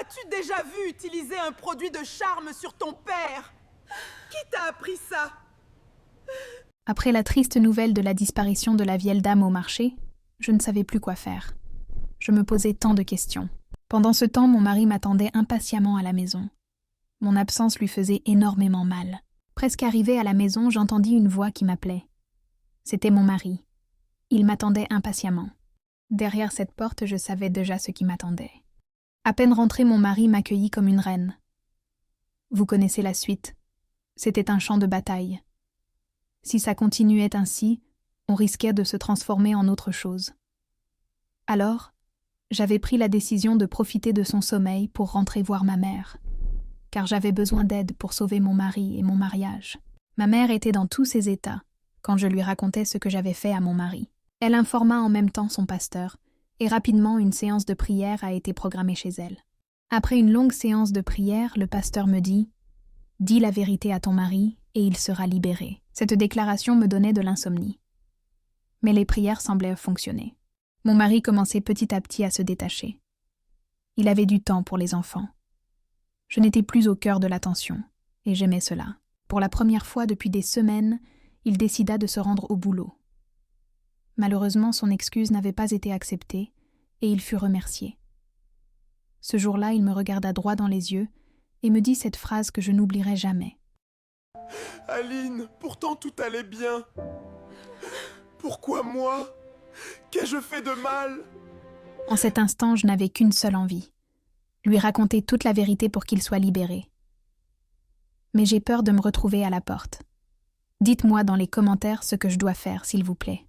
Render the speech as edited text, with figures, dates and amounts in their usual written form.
As-tu déjà vu utiliser un produit de charme sur ton père? Qui t'a appris ça? Après la triste nouvelle de la disparition de la vieille dame au marché, je ne savais plus quoi faire. Je me posais tant de questions. Pendant ce temps, mon mari m'attendait impatiemment à la maison. Mon absence lui faisait énormément mal. Presque arrivée à la maison, j'entendis une voix qui m'appelait. C'était mon mari. Il m'attendait impatiemment. Derrière cette porte, je savais déjà ce qui m'attendait. À peine rentré, mon mari m'accueillit comme une reine. Vous connaissez la suite. C'était un champ de bataille. Si ça continuait ainsi, on risquait de se transformer en autre chose. Alors, j'avais pris la décision de profiter de son sommeil pour rentrer voir ma mère, car j'avais besoin d'aide pour sauver mon mari et mon mariage. Ma mère était dans tous ses états quand je lui racontais ce que j'avais fait à mon mari. Elle informa en même temps son pasteur, et rapidement une séance de prière a été programmée chez elle. Après une longue séance de prière, le pasteur me dit « Dis la vérité à ton mari et il sera libéré ». Cette déclaration me donnait de l'insomnie. Mais les prières semblaient fonctionner. Mon mari commençait petit à petit à se détacher. Il avait du temps pour les enfants. Je n'étais plus au cœur de l'attention, et j'aimais cela. Pour la première fois depuis des semaines, il décida de se rendre au boulot. Malheureusement, son excuse n'avait pas été acceptée, et il fut remercié. Ce jour-là, il me regarda droit dans les yeux et me dit cette phrase que je n'oublierai jamais. « Aline, pourtant tout allait bien. Pourquoi moi? Qu'ai-je fait de mal? » En cet instant, je n'avais qu'une seule envie. Lui raconter toute la vérité pour qu'il soit libéré. Mais j'ai peur de me retrouver à la porte. Dites-moi dans les commentaires ce que je dois faire, s'il vous plaît.